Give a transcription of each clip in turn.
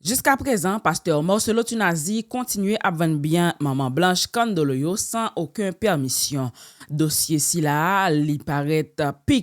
Jusqu'à présent, pasteur Marcelo Tunazi continuait à vendre bien Maman Blanche Candoloyo sans aucune permission. Dossier si là, li paraît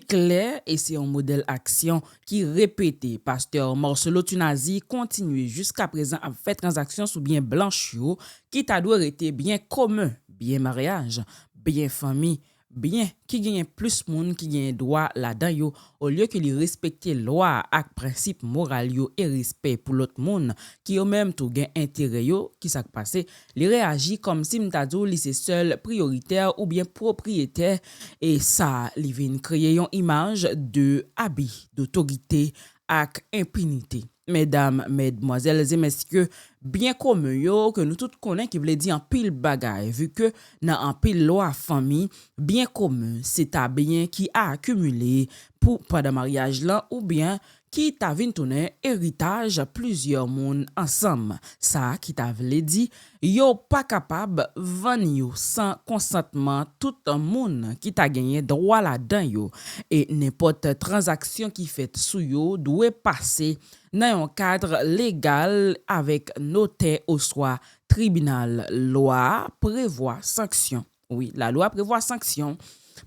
clair et c'est un modèle action qui répétait. Pasteur Marcelo Tunazi continue jusqu'à présent à faire transactions sous bien blanchio qui t'a dû être bien commun, bien mariage, bien famille. Bien qui gagne plus moun qui gagne droit là-dedans yo au lieu que li respecter loi ak principe moral yo et respect pour l'autre monde qui yo même tout gagne intérêt yo qui ça passé li réagit comme si m'tadou li c'est seul prioritaire ou bien propriétaire et ça li vient créer une image de habit d'autorité ak impunité. Mesdames, mesdemoiselles et messieurs, bien comme yo que nous tous connaissons qui veut dire en pile bagaille vu que dans en pile loi famille bien commun c'est un bien qui a accumulé pour pendant mariage là ou bien qui t'a vinn tourner héritage plusieurs monde ensemble ça qui t'a veut dit yo pas capable vendre yo sans consentement tout un monde qui t'a gagné droit là-dedans yo et n'importe transaction qui fait sous yo doit passer dans un cadre légal avec notaire ou soit tribunal. Loi prévoit sanction. Oui, la loi prévoit sanction.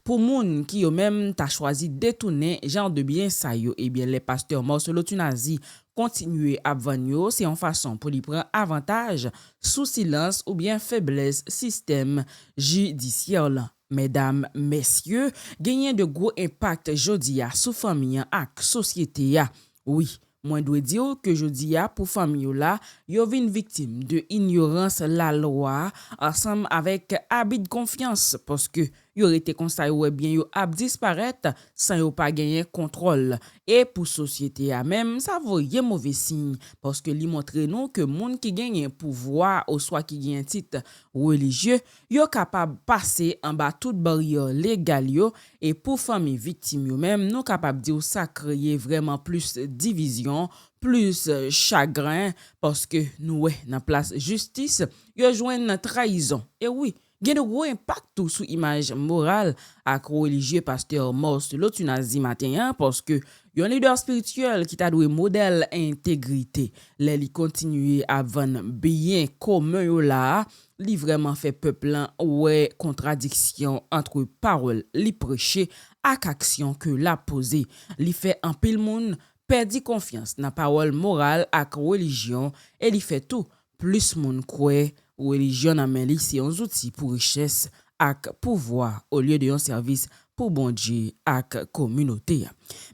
Pour moun qui yo même t'a choisi détourner genre de bien ça yo, eh bien les pasteurs Marcelo Tunazi continuer à vendre c'est en façon pour lui prendre avantage sous silence ou bien faiblesse système judiciaire là. Mesdames, messieurs, gagner de gros impact jodi a sous famille ak société ya. Oui, moi dois dire que jodi a pour famille là, yo vin victime de ignorance la loi ensemble avec habit de confiance parce que yo été constaté ouais bien yo a disparaître sans yo pas gagner contrôle et pour société a même ça voyait mauvais signe parce que li montre nous que monde qui gagne pouvoir ou soit qui gagne titre religieux yo capable passer en bas toute barrière légale yo et pour famille victime yo même nous capable dire ça créer vraiment plus division plus chagrin parce que nous ouais dans place justice yo joine trahison et oui gen de gros impact tout sous image morale ak religieux pasteur Marcelo Tunazi matin parce que yon leader spirituel qui t'a doué modèle intégrité les li continuer à vendre bien commun yo là li vraiment fait peuple ouais contradiction entre parole li prêcher ak action que la poser li fait en pile monde perdi confiance dans parole morale ak religion et li fait tout plus moun croit religion a men li c'est un outil pour richesse ak pouvoir au lieu de un service pour bon Dieu ak communauté.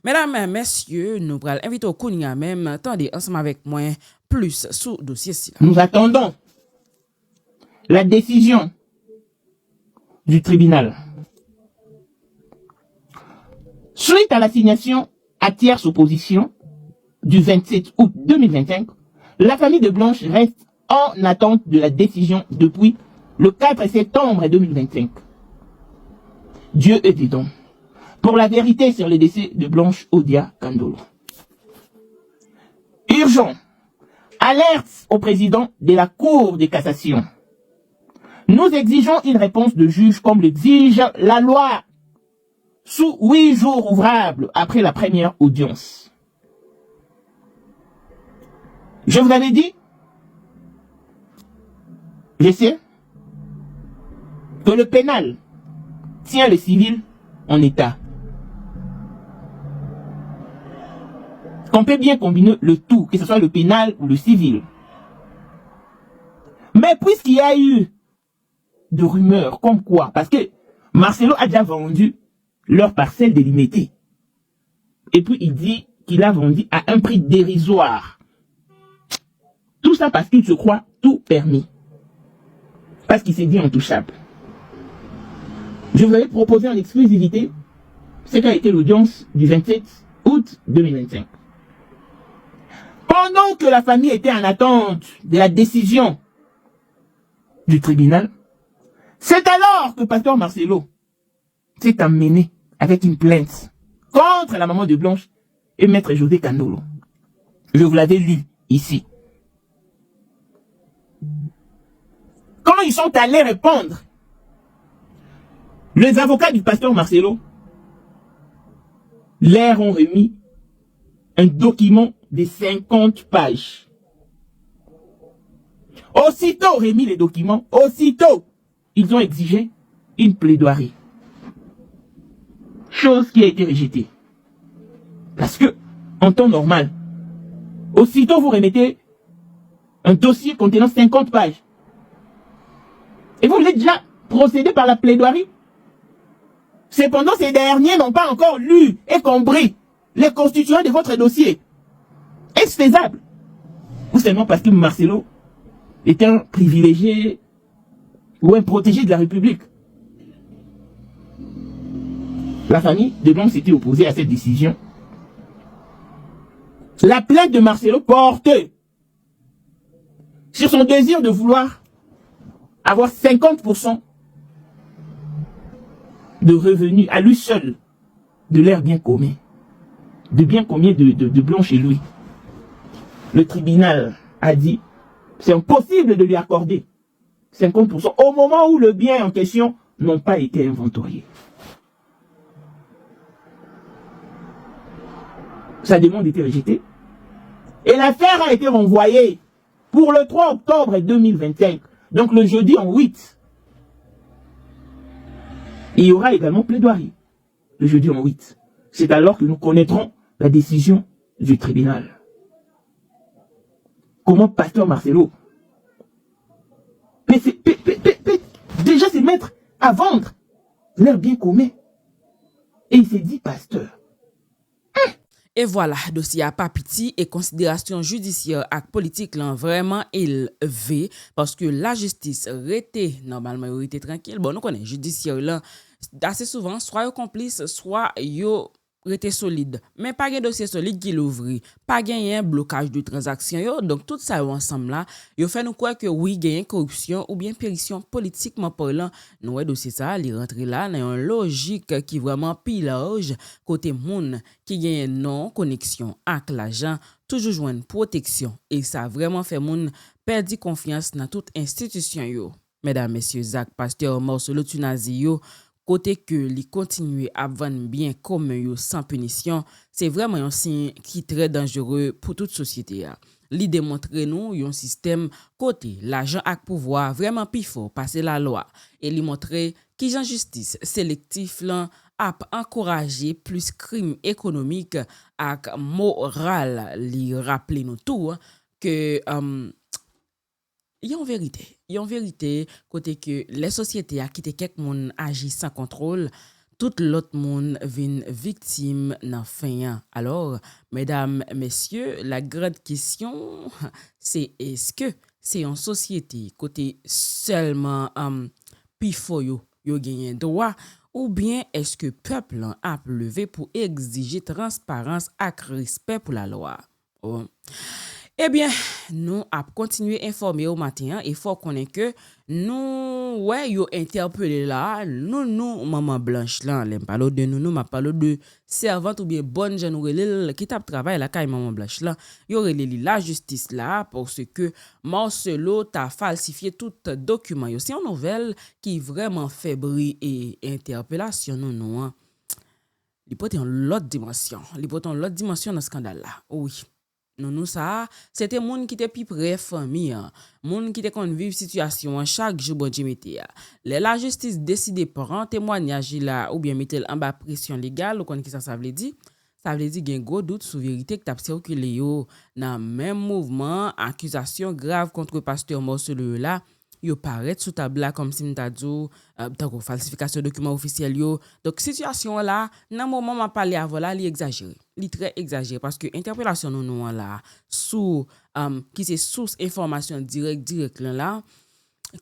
Mesdames et messieurs, nous pral inviter au kounya même attendez ensemble avec moi plus sous dossier ci. Nous attendons la décision du tribunal. Suite à l'assignation à tierce opposition du 27 août 2025, la famille de Blanche reste en attente de la décision depuis le 4 septembre 2025. Dieu est dedans. Pour la vérité sur le décès de Blanche Odia Kandolo. Urgent. Alerte au président de la Cour de cassation. Nous exigeons une réponse de juge comme l'exige la loi sous 8 jours ouvrables après la première audience. Je vous avais dit, je sais que le pénal tient le civil en état. Qu'on peut bien combiner le tout, que ce soit le pénal ou le civil. Mais puisqu'il y a eu de rumeurs comme quoi, parce que Marcelo a déjà vendu leur parcelle délimitée. Et puis il dit qu'il a vendu à un prix dérisoire. Tout ça parce qu'il se croit tout permis. Parce qu'il s'est dit intouchable. Je vous avais proposé en exclusivité ce qu'a été l'audience du 27 août 2025. Pendant que la famille était en attente de la décision du tribunal, c'est alors que pasteur Marcelo s'est amené avec une plainte contre la maman de Blanche et maître José Kandolo. Je vous l'avais lu ici. Quand ils sont allés répondre, les avocats du pasteur Marcelo leur ont remis un document de 50 pages Aussitôt remis les documents, aussitôt, ils ont exigé une plaidoirie. Chose qui a été rejetée. Parce que, en temps normal, aussitôt vous remettez un dossier contenant 50 pages. Et vous voulez déjà procéder par la plaidoirie. Cependant, ces derniers n'ont pas encore lu et compris les constituants de votre dossier. Est-ce faisable? Ou seulement parce que Marcelo est un privilégié ou un protégé de la République? La famille de Blanc s'était opposée à cette décision. La plainte de Marcelo porte sur son désir de vouloir avoir 50% de revenus à lui seul de l'air bien commun. De bien commun de Blanc chez lui. Le tribunal a dit c'est impossible de lui accorder 50% au moment où le bien en question n'ont pas été inventoriés. Sa demande était rejetée. Et l'affaire a été renvoyée pour le 3 octobre 2025. Donc le jeudi en 8. Il y aura également plaidoirie. Le jeudi en 8. C'est alors que nous connaîtrons la décision du tribunal. Comment Pasteur Marcelo déjà se mettre à vendre leur bien commun. Et il s'est dit pasteur. Et voilà, dossier à pas petit et considération judiciaire et politique là vraiment élevé parce que la justice rete normalement rete tranquille. Bon, nous connaissons judiciaire là assez souvent soit yo complice soit yo rete solide. Mais pas un dossier solide qui l'ouvre, pas un blocage de transaction yo. Donc tout ça ensemble là, yo fait nous croire que oui, gagne corruption ou bien pérition politiquement parlant. Nous dossier ça, il rentre là dans une logique qui vraiment pillage côté moun qui gagne non connexion avec l'argent, toujours joindre protection et ça vraiment fait moun perdre confiance dans toute institution yo. Mesdames, messieurs, Zach Pasteur Marcelo Tunazi yo côté que li continue à vendre bien comme yo sans punition, c'est vraiment un signe qui est très dangereux pour toute société. Li démontre nous un système côté l'argent ak pouvoir vraiment plus fort passer la loi et li montrer qui jan justice sélectif lan a encourager plus crime économique ak moral li rappeler nous tout que il y a en vérité côté que les sociétés a quitté quelques monde agit sans contrôle, tout l'autre monde vient victime dans fin. Alors, mesdames, messieurs, la grande question c'est est-ce que c'est en société côté seulement pifo yo gagné droit ou bien est-ce que peuple a levé pour exiger transparence et respect pour la loi? Oh. Eh bien, nous avons continué à informer au matin et il faut connaître que nous, ouais, yo interpellé là, nous, maman blanche là, l'aime parler de nous, m'a parlé de servante ou bien bonne jeune qui tape travail là, quand maman blanche là, yo relé la justice là parce que Marcelo t'a falsifié tout document. C'est une nouvelle qui vraiment fait bruit et interpellation nous, hein. Il peut être l'autre dimension, dans ce scandale là. Oui. Non ça c'était moun qui était plus près famille moun qui était kon vivre situation chaque jour bon Dieu mettait la justice décide prendre témoignage là ou bien mettre en bas pression légale ou kon qui ça veut dire gen gros doute sur vérité que t'a circulé yo dans même mouvement accusation grave contre pasteur Marcelo là yo paraît sous table là comme si m'ta dit donc falsification document officiel yo donc situation là dans moment m'a parlé avant là li exagéré li très exagéré parce que interpellation nous là sous qui c'est source information direct là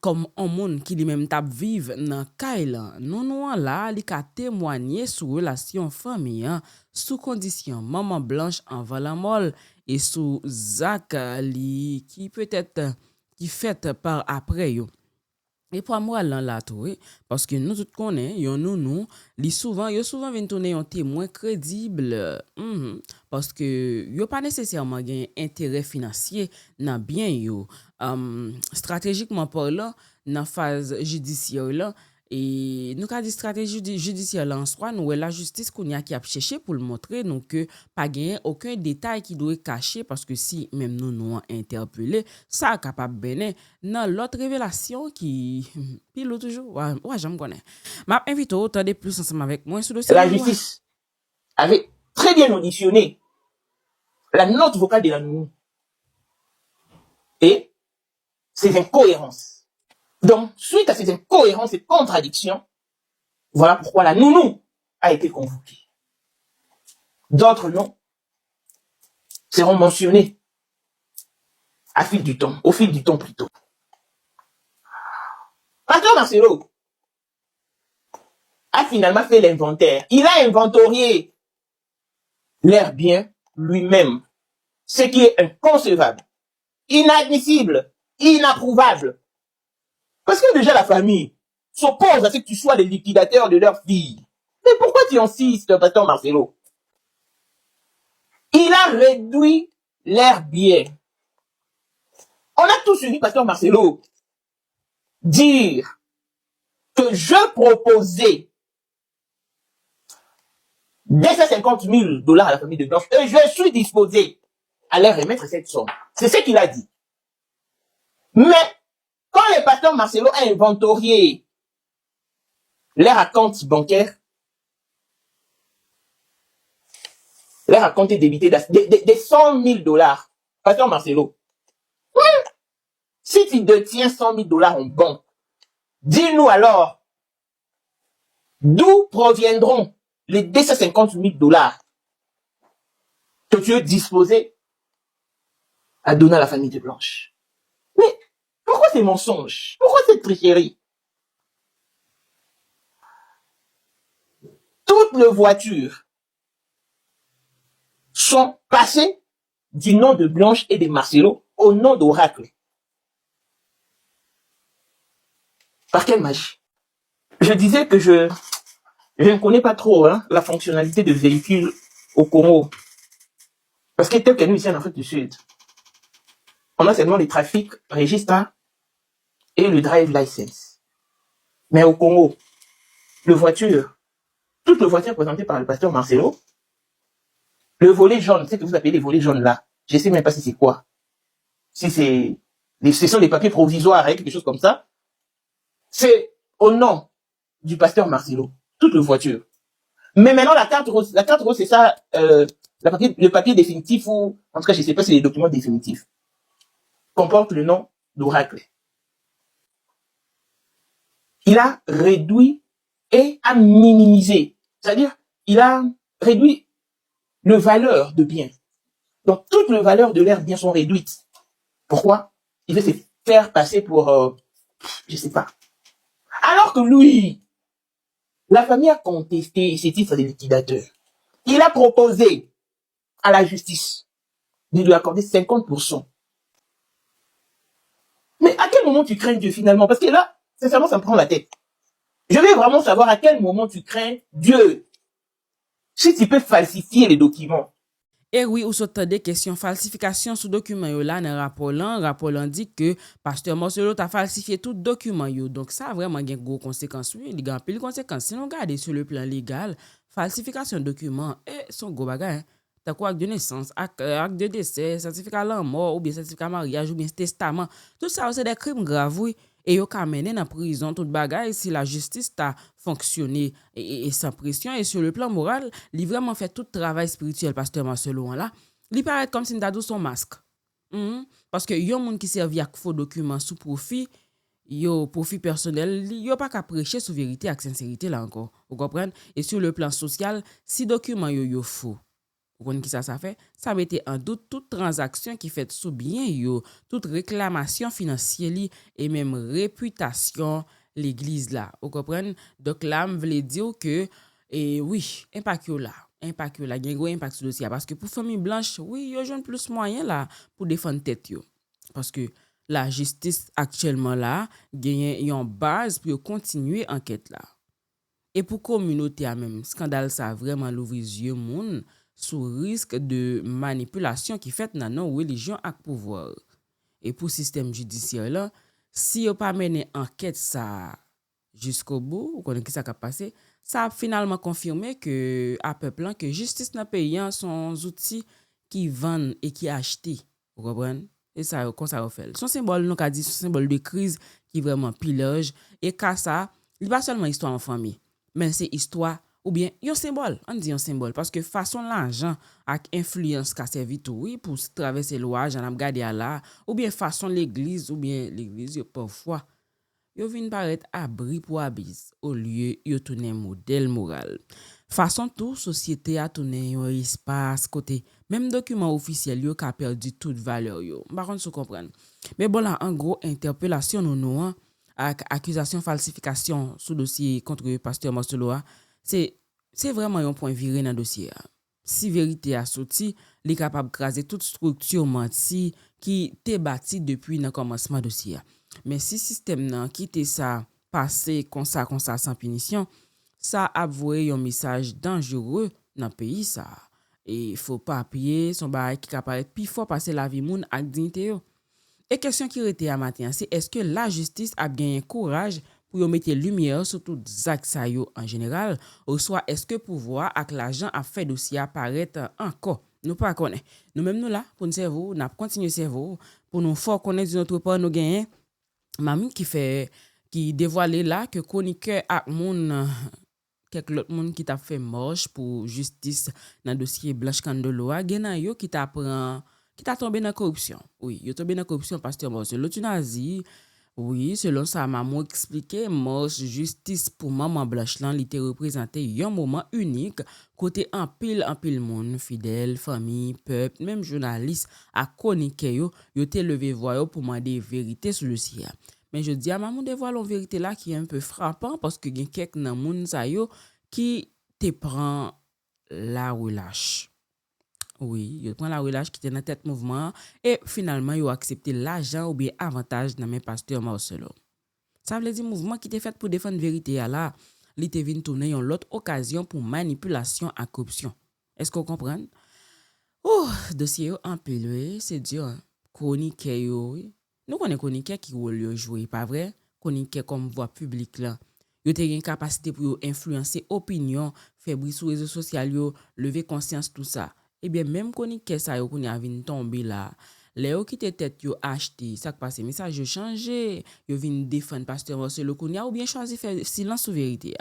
comme un monde qui lui même t'a vivre dans caille non là li ka témoigner sur relation famille sous condition maman blanche en valamol et sous Zach li qui peut-être qui fait par après yo. Et pour moi là tout parce que nous tous connaît nous li souvent vinn tourner un témoin crédible parce que yo pas nécessairement gain intérêt financier dans bien yo stratégiquement parlant dans phase judiciaire là Et nous avons dit stratégie judiciaire là en soi, nous la justice qu'on y a qui a cherché pour le montrer, donc que pas gagner aucun détail qui doit être caché parce que si même nous interpellé, ça capable bener dans l'autre révélation qui pile toujours. Ouais, j'aime connais. M'a invité autant de plus ensemble avec moi sur le dossier. La justice avait très bien auditionné la note vocale de la nounou et ses incohérences. Donc, suite à ces incohérences et contradictions, voilà pourquoi la nounou a été convoquée. D'autres noms seront mentionnés au fil du temps plutôt. Pasteur Marcelo a finalement fait l'inventaire. Il a inventorié leurs biens lui-même, ce qui est inconcevable, inadmissible, inapprouvable. Parce que déjà la famille s'oppose à ce que tu sois les liquidateurs de leur fille. Mais pourquoi tu insistes, pasteur Marcelo? Il a réduit leurs biens. On a tous suivi pasteur Marcelo dire que je proposais 250 000 $ à la famille de Blanche et je suis disposé à leur remettre cette somme. C'est ce qu'il a dit. Mais quand le pasteur Marcelo a inventorié leur compte bancaire, leur compte débité de 100 000 $, pasteur Marcelo, si tu détiens 100 000 $ en banque, dis-nous alors d'où proviendront les 250 000 $ que tu es disposé à donner à la famille de Blanche. Mais pourquoi ces mensonges? Pourquoi cette tricherie? Toutes les voitures sont passées du nom de Blanche et de Marcelo au nom d'Oracle. Par quelle magie? Je disais que je ne connais pas trop la fonctionnalité de véhicules au Congo. Parce que tel que nous ici en Afrique du Sud, on a seulement les trafics registres et le drive license. Mais au Congo, toutes les voitures présentées par le pasteur Marcelo, le volet jaune, c'est que vous appelez les volets jaunes là, je ne sais même pas si c'est quoi. Si ce sont les papiers provisoires, quelque chose comme ça, c'est au nom du pasteur Marcelo, toutes les voitures. Mais maintenant, la carte rose, c'est ça, le papier définitif ou, en tout cas, je ne sais pas si c'est les documents définitifs, comporte le nom d'Oracle. Il a réduit et a minimisé. C'est-à-dire, il a réduit le valeur de biens. Donc, toutes les valeurs de leurs biens sont réduites. Pourquoi? Il veut se faire passer pour, je sais pas. Alors que lui, la famille a contesté ses titres de liquidateur. Il a proposé à la justice de lui accorder 50%. Mais à quel moment tu crains Dieu finalement? Parce que là, sincèrement, ça me prend la tête. Je veux vraiment savoir à quel moment tu crains Dieu. Si tu peux falsifier les documents. Et oui, ou sautant des questions falsification sous document yo là dans rapport là dit que pasteur Marcelo a falsifié tout document yo. Donc ça a vraiment une gros conséquence. Oui, il y a pile conséquences. Si nous regardons sur le plan légal, falsification de documents son gros bagage. T'as quoi acte de naissance, acte de décès, certificat de mort ou bien certificat de mariage ou bien testament. Tout ça c'est des crimes graves oui. Et yo ka mené dans prison toute bagaille si la justice t'a fonctionné et sans pression et sur le plan moral, il vraiment fait tout travail spirituel pasteur Marcelo là. Il paraît comme si t'a son masque. Parce que yon moun qui servi ak faux documents sous profit, yo profit personnel, yo pas qu'à prêcher sous vérité ak sincérité là encore. Vous comprenez? Et sur le plan social, si document yo faux, vous comprenez qui ça fait? Ça mettait en doute toute transaction qui fait sous bien yo, toute réclamation financière et même réputation l'église là. Vous comprenez? Donc là, me veut dire que oui, impact yo là, gen gros impact sur dossier parce que pour famille blanche, oui, yo joine plus moyen là pour défendre tête yo. Parce que la justice actuellement là, gagne yon base pour continuer enquête là. Et pour communauté à même, scandale ça vraiment l'ouvrir yeux moun sous risque de manipulation qui fait dans nos religion ak pouvoir. Et pour système judiciaire là, si yo pas mené enquête ça jusqu'au bout, ou connaît qui ça a passé, ça a finalement confirmé que à peuple que justice dans le pays sont outils qui vendent et qui achètent. Vous comprenez? Et ça, comme ça fait. Son symbole, nous a dit, son symbole de crise qui vraiment pillage. Et qu'à ça, il n'est pas seulement histoire en famille, mais c'est histoire ou bien un symbole. On dit un symbole parce que façon l'argent avec influence qu'a servi tout oui pour traverser loi, j'en ai gardé à là, ou bien façon l'église ou bien l'église parfois yo vinn paraître abri pour abis au lieu yo tourner modèle moral. Façon tout société a tourné un espace côté même document officiel yo ka perdu toute valeur yo. Par contre, vous comprendre. Mais bon là en gros interpellation nous hein, avec accusation falsification sous dossier contre le pasteur Marcelo c'est vraiment un point viré dans dossier. Si vérité a sorti, li capable craser toute structure menti qui t'est bâti depuis le commencement dossier. Mais si système nan quitte ça passer comme ça sans punition, ça a voué un message dangereux dans le pays ça. Et faut pas appuyer son bail qui capable plus fort passer la vie moun ak dignité yo. Et question qui était à matin, c'est est-ce que la justice a gagné courage pour y mettre lumière sur tout actes ça yo en général, ou soit est-ce que pouvoir avec l'argent a fait dossier apparaître encore? Nous pas connaît. Nous même nous là pour nous cerveau, n'a continuer cerveau pour nous fort connaître de notre part nous gagner. Mamie qui dévoilé là que chroniqueur ak moun quelques autres moun qui t'a fait moche pour justice dans dossier Blanche Kandoloa gena yo qui t'a tombé dans corruption. Oui, yo tombé dans corruption pasteur Marcel l'autre nazi. Oui, selon ça maman expliqué moche justice pour maman Blanche lan li te représenté un moment unique côté en pile moun fidèle, famille, peuple, même journaliste à chroniqueur yo te levé voix yo pour demander vérité sur le dossier. Mais je dis à maman dévoile une vérité là qui est un peu frappant parce que gen quelques nan moun sa yo qui te prend la relâche. Oui, yo prend la relâche qui était dans tête mouvement et finalement yo accepté l'argent ou bien avantage dans mes pasteur Marcelo. Ça veut dire mouvement qui était fait pour défendre vérité là, li te vinn tourner une autre occasion pour manipulation et corruption. Est-ce qu'on comprend? Oh, dossier yo en pile, c'est dur. Chronique yo. Nous connaissons chronique qui rôle yo jouer, pas vrai? Chronique comme voix publique là. Yo te gen capacité pour influencer opinion, faire bruit sur réseaux sociaux yo, lever conscience tout ça. Eh bien même chronique ça yo kounya vinn tomber là. Les yo qui te tête yo acheté, ça passe message yo changé, yo vinn défendre pasteur Marcelo kounya ou bien choisi faire silence sur vérité.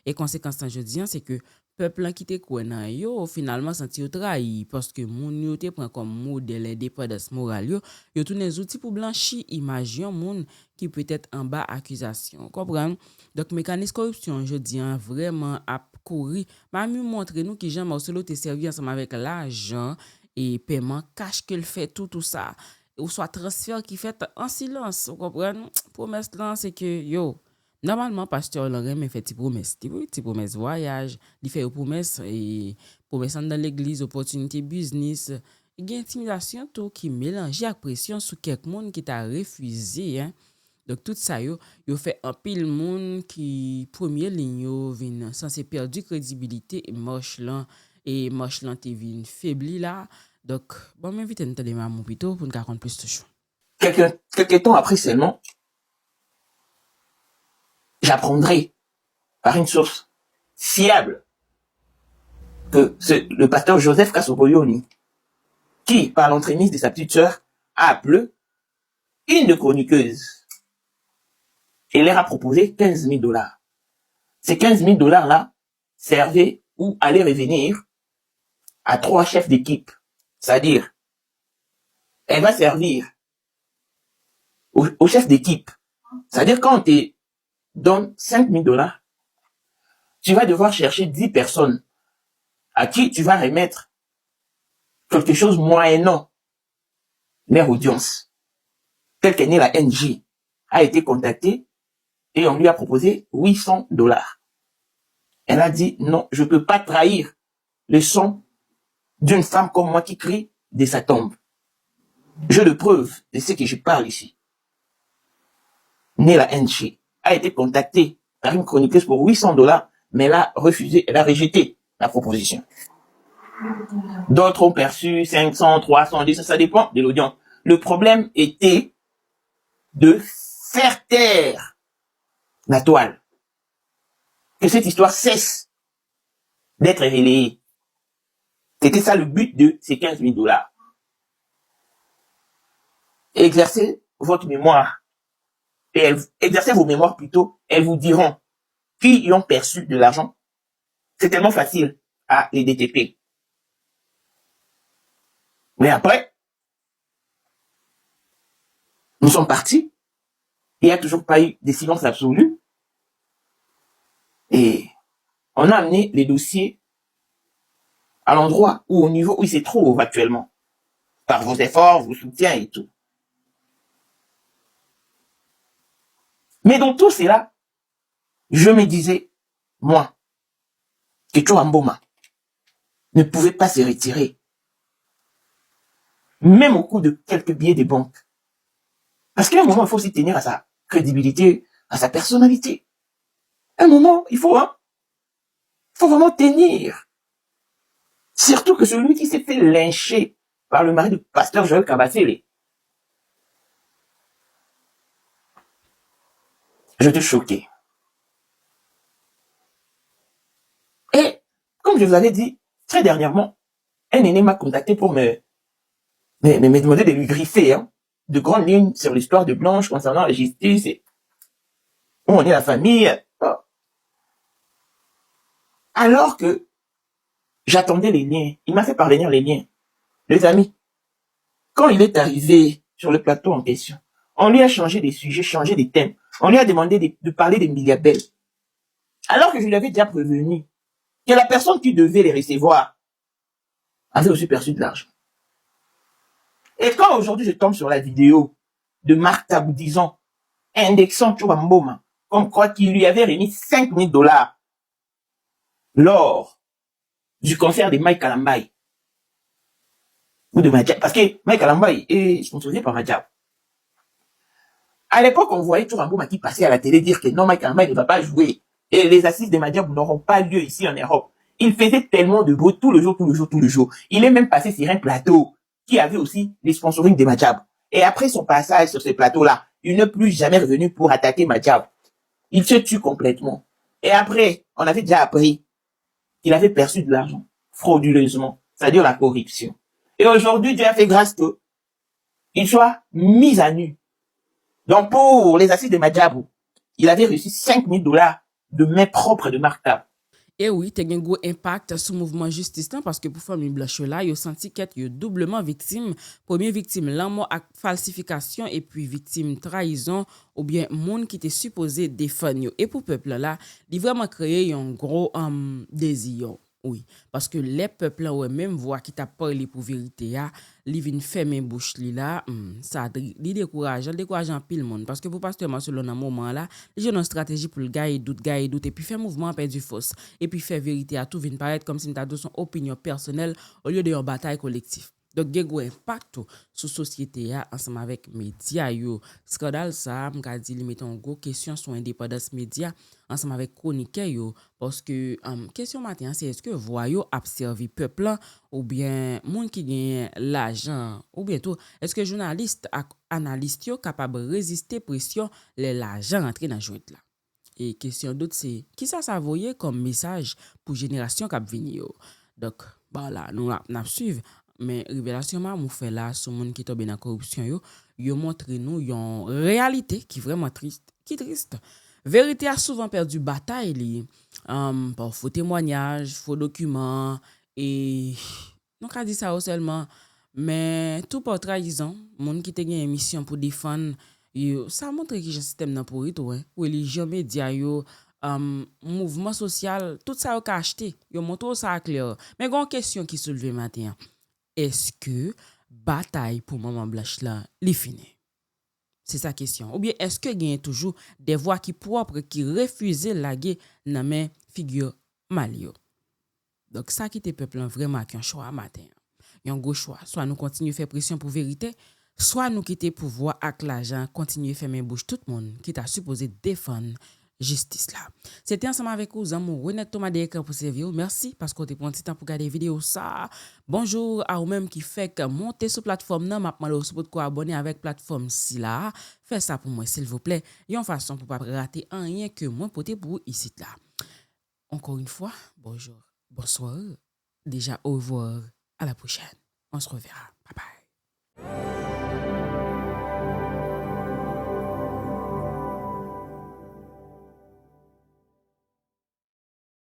Et conséquence je dis c'est que peuple qui te connaît yo finalement senti yo trahi parce que moun yo te prend comme modèle indépendance morale yo tous les outils pour blanchir image yon moun qui peut être en bas accusation comprendre donc mécanisme corruption je dis vraiment a courir m'a mieux montrer nous qui Jean Marcelo te servi ensemble avec l'argent et paiement cash qu'il fait tout ça ou soit transfert qui fait en silence vous comprenez promesse là c'est que yo normalement pasteur Laurent me fait des promesses voyage, il fait des promesses et promesses dans l'église, opportunité business, il y a intimidation tout qui mélange avec pression sur quelques monde qui t'a refusé hein. Donc tout ça yo fait un pile monde qui première ligne yo vinn censé perdre crédibilité et moche lan te vinn faibli là. Donc bon m'invite nous tande maman plutôt pour nous raconter plus de choses. Quelques temps après seulement j'apprendrai par une source fiable que le pasteur Joseph Kassopoyoni, qui, par l'entremise de sa petite sœur, a appelé une de chroniqueuse et leur a proposé $15,000. Ces $15,000 là servaient ou allaient revenir à 3 chefs d'équipe. C'est-à-dire, elle va servir au chef d'équipe. C'est-à-dire, quand tu donnes $5,000, tu vas devoir chercher 10 personnes à qui tu vas remettre quelque chose moyennant leur audience. Tel qu'elle est la NJ, a été contactée et on lui a proposé $800. Elle a dit non, je peux pas trahir le son d'une femme comme moi qui crie de sa tombe. Je le preuve de ce que je parle ici. Nela NJ a été contactée par une chroniqueuse pour $800, mais elle a refusé, elle a rejeté la proposition. D'autres ont perçu 500, 300, 200, ça dépend de l'audience. Le problème était de faire taire la toile. que cette histoire cesse d'être relayée. C'était ça le but de ces 15 000 $. Exercez votre mémoire. Et exercez vos mémoires plutôt. Elles vous diront qui y ont perçu de l'argent. C'est tellement facile à les détecter. Mais après, nous sommes partis. Il n'y a toujours pas eu de silence absolu. Et on a amené les dossiers à l'endroit ou au niveau où ils se trouvent actuellement. Par vos efforts, vos soutiens et tout. Mais dans tout cela, je me disais, moi, que Tchouba Mboma ne pouvait pas se retirer. Même au coût de quelques billets de banque. Parce qu'à un moment, il faut aussi tenir à sa crédibilité, à sa personnalité. À un moment, il faut vraiment tenir. Surtout que celui qui s'est fait lyncher par le mari du pasteur Joël Kabasele. J'étais choqué. Et, comme je vous avais dit, très dernièrement, un aîné m'a contacté pour me demander de lui griffer de grandes lignes sur l'histoire de Blanche concernant la justice et où on est la famille. Alors que j'attendais les liens, il m'a fait parvenir les liens. Les amis, quand il est arrivé sur le plateau en question, on lui a changé des sujets, changé des thèmes. On lui a demandé de parler des milliardaires. Alors que je lui avais déjà prévenu que la personne qui devait les recevoir avait aussi perçu de l'argent. Et quand aujourd'hui je tombe sur la vidéo de Marc Tabou disant, indexant Tchouba Mboma, comme quoi qu'il lui avait remis 5 000 $ lors du concert de Mike Kalambaye ou de Madjab, parce que Mike Kalambaye est sponsorisé par Madjab. À l'époque, on voyait Tchouba Mboma qui passait à la télé dire que non, Mike Kalambaye ne va pas jouer et les assises de Madjab n'auront pas lieu ici en Europe. Il faisait tellement de bruit tout le jour. Il est même passé sur un plateau qui avait aussi les sponsorings de Madjab. Et après son passage sur ce plateau-là, il n'est plus jamais revenu pour attaquer Madjab. Il se tue complètement. Et après, on avait déjà appris qu'il avait perçu de l'argent frauduleusement, c'est-à-dire la corruption. Et aujourd'hui, Dieu a fait grâce qu'il soit mis à nu. Donc pour les assises de Madjab, il avait reçu 5 000 $ de main propre de Marc Tab. Et oui, te gen gros impact sur mouvement justice là parce que pour famille blanche là, yo senti qu'être yo doublement victime. Premier victime l'amour ak falsification et puis victime trahison ou bien monde qui était supposé défendre yo. Et pour peuple là, il vraiment créé un gros désir. Oui, parce que les peuples là ouais même voix qui t'a parlé pour vérité ya, li vinn fermer bouche li là, ça li décourage en pile monde parce que pour pasteur Marcelo dans moment là, j'ai une stratégie pour le gars doute et puis faire mouvement perdu force et puis faire vérité à tout vinn paraître comme si m'ta donné son opinion personnelle au lieu de une bataille collective. Donc, il y a un impact sur la société ensemble avec les médias. Scandale, ça, je dis, il met en gros question sur l'indépendance média ensemble avec chroniqueur. Parce que, question matin, c'est est-ce que voyez observer peuple ou bien monde qui gagne l'argent ou bientôt, est-ce que journaliste et analyste sont capables de résister pression l'argent rentré dans le joint là? Et question d'autre, c'est qui ça voyait comme message pour génération qui venir? Donc, voilà, nous suivons. Mais révélation m'a fait là sur monde qui tombe dans la corruption yo montre nous une réalité qui vraiment triste, vérité a souvent perdu bataille li par faux témoignages, faux documents et non ka dit ça seulement mais tout par trahison, monde qui te gen émission pour défendre yo ça montre que le système nan pourri tout religion média yo mouvement social tout ça yo ka acheté yo montre ça clair mais gon question qui souleve matin. Est-ce que bataille pour maman blanche là li fini? C'est sa question. Ou bien est-ce que y a toujours des voix qui propres qui refusent la guerre dans mes figure malio? Donc ça qui te peuple vraiment qui un choix matin. Y a un gros choix, soit nous continuer faire pression pour vérité, soit nous quitter pouvoir avec l'argent, continuer faire main bouche tout le monde qui t'a supposé défendre justice là. C'était ensemble avec vous, amour René Thomas d'écran pour servir. Merci parce qu'on te prend petit temps pour regarder vidéo ça. Bonjour à vous même qui fait que monter sur plateforme nan m'a demandé pour quoi abonner avec plateforme si là. Faites ça pour moi s'il vous plaît. Une façon pour pas rater rien que moi poter pour ici là. encore une fois, bonjour, bonsoir, déjà au revoir, à la prochaine. On se reverra. Bye bye.